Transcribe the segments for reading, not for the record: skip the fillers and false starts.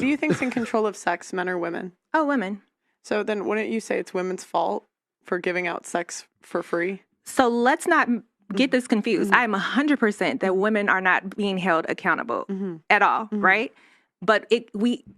Do you think's in control of sex, men or women? Oh, women. So then wouldn't you say it's women's fault for giving out sex for free? So let's not get this confused. I am 100% that women are not being held accountable at all, right? But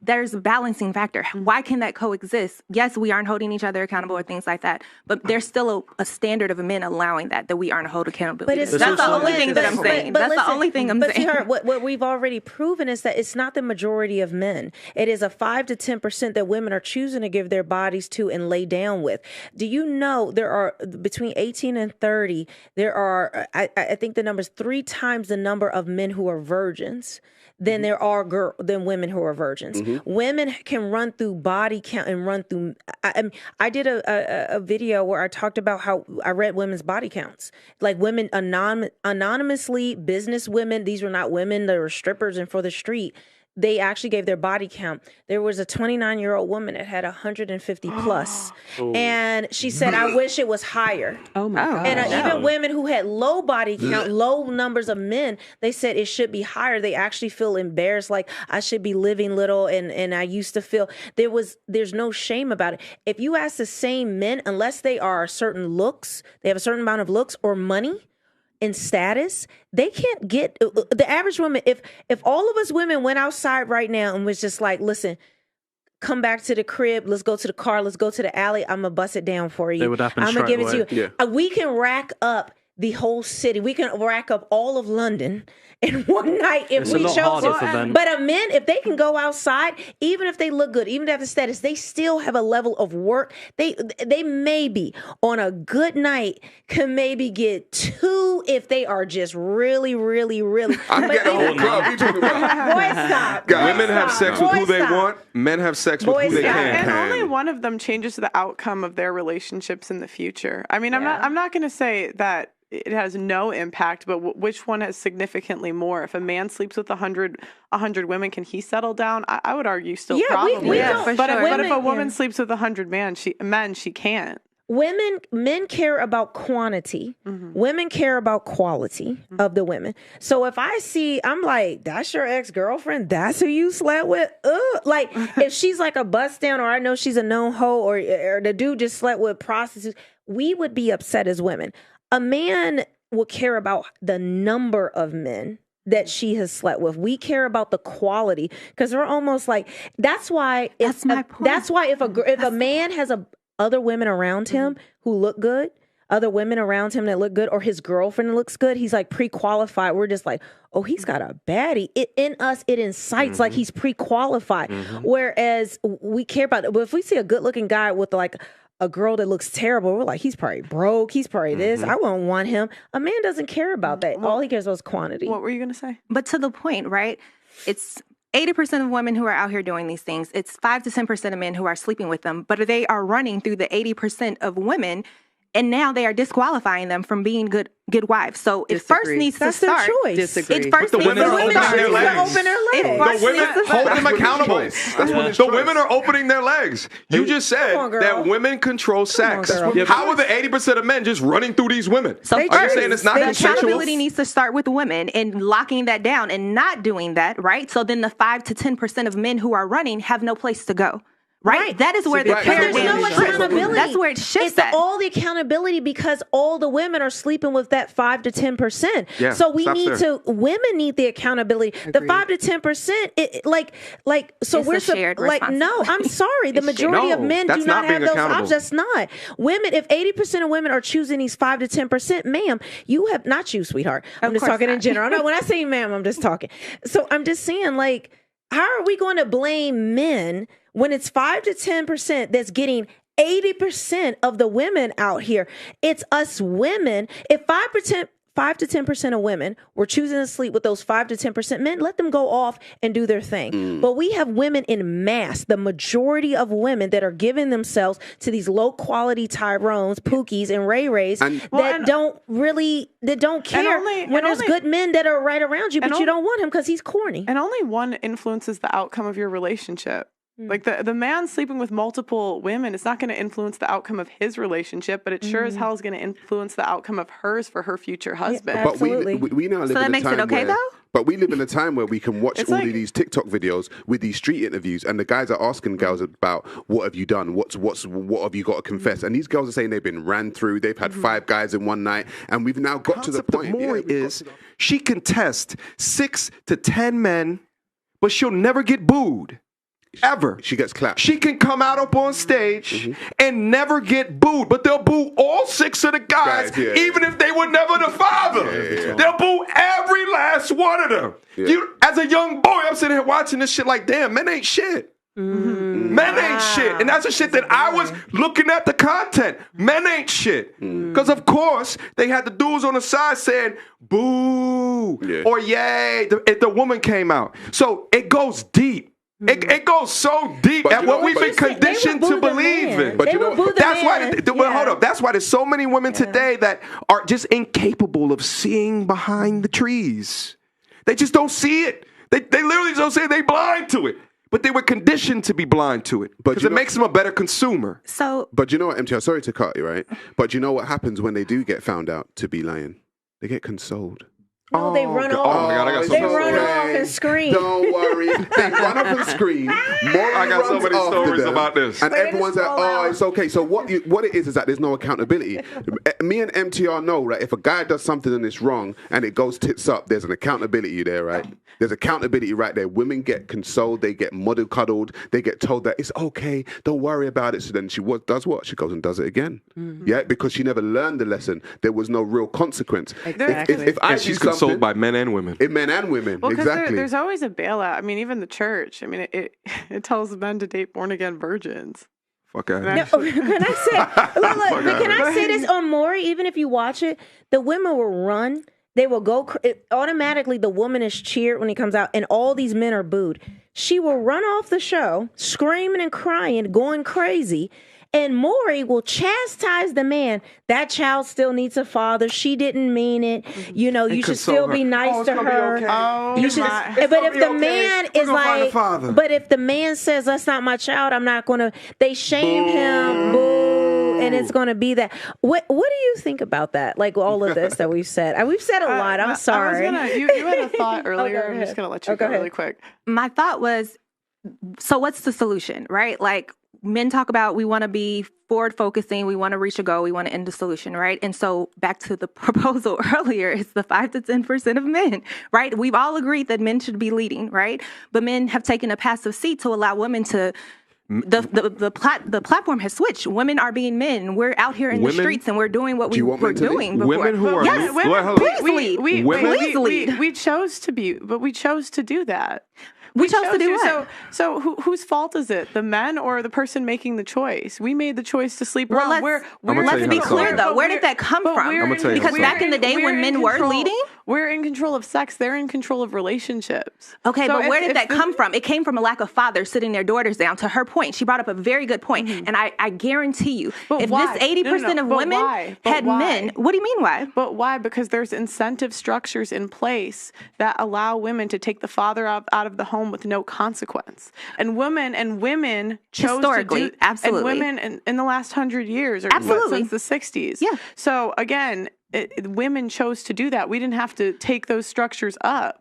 there's a balancing factor. Why can that coexist? Yes, we aren't holding each other accountable or things like that, but there's still a standard of men allowing that we aren't held accountable. But that's the only thing that I'm saying. That's the only thing I'm saying. But what we've already proven is that it's not the majority of men. It is a 5 to 10% that women are choosing to give their bodies to and lay down with. Do you know there are between 18 and 30, there are, I think the number's 3 times the number of men who are virgins than there are than women who are virgins. Women can run through body count and run through. I did a video where I talked about how I read women's body counts, like women anonymously, business women. These were not women that were strippers and for the street. They actually gave their body count. There was a 29-year-old woman that had 150 plus. And she said, I wish it was higher. Oh, my God. And even women who had low body count, low numbers of men, they said it should be higher. They actually feel embarrassed, like I should be living little. And I used to feel there's no shame about it. If you ask the same men, unless they are certain looks, they have a certain amount of looks or money, in status, they can't get the average woman. If all of us women went outside right now and was just like, listen, come back to the crib, let's go to the car, let's go to the alley, I'm gonna bust it down for you. They would happen I'm gonna give it straight to you. away. We can rack up the whole city. We can rack up all of London in one night if we chose to. But a men, if they can go outside, even if they look good, even if they have the status, they still have a level of work. They maybe on a good night can maybe get 2 if they are just really, really, really. I'm getting a whole club. You talking about? Boy, stop. Women have sex with who they want. Men have sex with who they can. And only one of them changes the outcome of their relationships in the future. I mean, I'm not going to say that it has no impact, but which one has significantly more? If a man sleeps with 100 women, can he settle down? I would argue still probably. But if a woman sleeps with 100 men, she can't. Men care about quantity. Women care about quality of the women. So if I see, I'm like, that's your ex-girlfriend? That's who you slept with? Like, if she's like a bust down, or I know she's a known hoe, or the dude just slept with prostitutes, we would be upset as women. A man will care about the number of men that she has slept with. We care about the quality, because we're almost like, that's why if a man has other women around him who look good, other women around him that look good, or his girlfriend looks good, he's like pre-qualified. We're just like, oh, he's got a baddie. It incites like he's pre-qualified. Whereas we care about it. But if we see a good looking guy with like a girl that looks terrible, we're like, he's probably broke. He's probably this. I won't want him. A man doesn't care about that. All he cares about is quantity. What were you going to say? But to the point, right? It's 80% of women who are out here doing these things. It's 5 to 10% of men who are sleeping with them, but they are running through the 80% of women, and now they are disqualifying them from being good wives. So it first needs to start. Their choice. Disagree. It first The needs women to are opening their legs. The women hold them accountable. The women are opening their legs. You just said that women control sex. How are the 80% of men just running through these women? So are you saying it's not the consensual? accountability needs to start with women and locking that down and not doing that, right? So then the 5 to 10% of men who are running have no place to go. Right? That is where the there's no accountability. That's where it shifts. It's all the accountability, because all the women are sleeping with that 5 to 10%. Yeah, so women need the accountability. Agreed. The 5 to 10%, so it's we're a shared no, I'm sorry. The majority of men do not have those options. That's not. Women, if 80% of women are choosing these 5 to 10%, ma'am, you have not you, sweetheart. I'm just talking in general. No, when I say ma'am, I'm just talking. So I'm just saying, like, how are we going to blame men when it's 5 to 10% that's getting 80% of the women out here? It's us women. If 5 to 10% of women were choosing to sleep with those 5 to 10% men, let them go off and do their thing. But we have women in mass, the majority of women that are giving themselves to these low quality Tyrones, Pookies, and Ray Rays that don't care when there's good men that are right around you, but you don't want him because he's corny. And only one influences the outcome of your relationship. Like the man sleeping with multiple women, it's not going to influence the outcome of his relationship, but it sure as hell is going to influence the outcome of hers for her future husband. Yeah, absolutely. But we now live So in that a makes time it okay, where, though? But we live in a time where we can watch It's all like- of these TikTok videos with these street interviews, and the guys are asking girls about what have you done, what have you got to confess, and these girls are saying they've been ran through, they've had 5 guys in one night, and we've now got to the Concept of point. Maury is she can test 6 to 10 men, but she'll never get booed. Ever. She gets clapped. She can come out up on stage and never get booed, but they'll boo all 6 of the guys, even if they were never the father. They'll boo every last one of them. You, as a young boy, I'm sitting here watching this shit like, damn, men ain't shit. Men ain't shit. And that's the shit that I was looking at the content. Men ain't shit. Because, of course, they had the dudes on the side saying, boo, or yay, if the woman came out. So it goes deep. It goes so deep at what we've been conditioned to believe in. But you know, that's why. Hold up. That's why there's so many women today that are just incapable of seeing behind the trees. They just don't see it. They literally don't say they blind to it. But they were conditioned to be blind to it because it makes them a better consumer. So, but you know what, MTR? Sorry to cut you, right? But you know what happens when they do get found out to be lying? They get consoled. No, they run off. Oh my God, I got They run off and scream. Don't worry. They run off and scream. I got so many stories about this. And everyone's like, oh, it's okay. So what it is that there's no accountability. Me and MTR know, right? If a guy does something and it's wrong and it goes tits up, there's an accountability there, right? There's accountability right there. Women get consoled. They get cuddled. They get told that it's okay. Don't worry about it. So then she does what? She goes and does it again. Yeah, because she never learned the lesson. There was no real consequence. Exactly. If I And she's consoled by men and women. Men and women, Well, exactly. there's always a bailout. I mean, even the church. I mean, it tells men to date born again virgins. Fuck out. No, can I say? Look, but can I say this on Maury? Even if you watch it, the women will run. They will go automatically. The woman is cheered when he comes out, and all these men are booed. She will run off the show, screaming and crying, going crazy. And Maury will chastise the man. That child still needs a father. She didn't mean it. You know, you should still be nice to her. You should. But if the man is like, but if the man says that's not my child, I'm not gonna. They shame him. Boo. And it's going to be that. What do you think about that? Like all of this that we've said. We've said a lot. I'm sorry. You had a thought earlier. I'm just going to let you go really quick. my thought was, so what's the solution, right? Like, men talk about we want to be forward focusing, we want to reach a goal, we want to end the solution, right? And so back to the proposal earlier, it's the 5 to 10% of men, right? We've all agreed that men should be leading, right? But men have taken a passive seat to allow women to. The platform has switched. Women are being men. We're out here in the streets and we're doing what we were doing before. Women who are please lead. We chose to be, but we chose to do that. We chose to do what? So whose fault is it? The men or the person making the choice? We made the choice to sleep around. Let's be clear though. Where did that come from? Because back in the day when men were leading, we're in control of sex. They're in control of relationships. Okay, but where did that come from? It came from a lack of fathers sitting their daughters down. To her point, she brought up a very good point. And I guarantee you, if this 80% of women had men, what do you mean why? But why? Because there's incentive structures in place that allow women to take the father out of the home with no consequence. And women chose historically, to do, absolutely. And women in the last 100 years, or absolutely. since the 60s. Yeah. So again, women chose to do that. We didn't have to take those structures up.